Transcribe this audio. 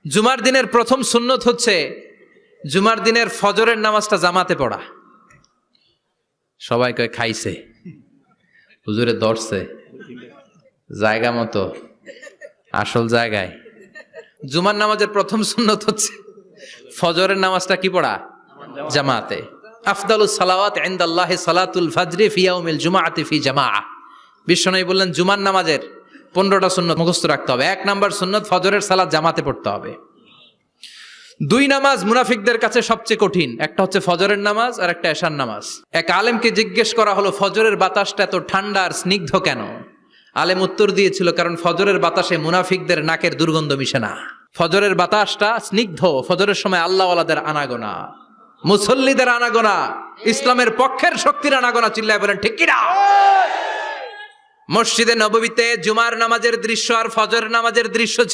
জুমার দিনের প্রথম সুন্নত হচ্ছে জুমার দিনের ফজরের নামাজটা জামাতে পড়া। সবাই কয় খাইছে, হুজুরে ধরছে জায়গা মতো, আসল জায়গায়। জুমার নামাজের প্রথম সুন্নত হচ্ছে ফজরের নামাজটা কি পড়া? জামাতে। আফদালুস সালাওয়াত ইনদাল্লাহি সালাতুল ফাজরি ফি ইয়াউমিল জুমআতি ফি জামাআ। বিশ্বনবী বললেন জুমার নামাজের 15টা সুন্নত মুখস্থ রাখতে হবে। 1 নাম্বার সুন্নত ফজরের সালাত জামাতে পড়তে হবে। 2 নামাজ মুনাফিকদের কাছে সবচেয়ে কঠিন, একটা হচ্ছে ফজরের নামাজ আর একটা এশার নামাজ। এক আলেমকে জিজ্ঞেস করা হলো ফজরের বাতাসটা এত ঠান্ডা আর স্নিগ্ধ কেন? আলেম উত্তর দিয়েছিল, কারণ ফজরের বাতাসে মুনাফিকদের নাকের দুর্গন্ধ মিশে না। ফজরের বাতাসটা স্নিগ্ধ, ফজরের সময় আল্লাহওয়ালাদের আনাগোনা, মুসল্লিদের আনাগোনা, ইসলামের পক্ষের শক্তির আনাগোনা। চিল্লায় বলেন ঠিক কিনা? মসজিদে নববীতে জুমার নামাজের দৃশ্য আর ফজরের নামাজের দৃশ্য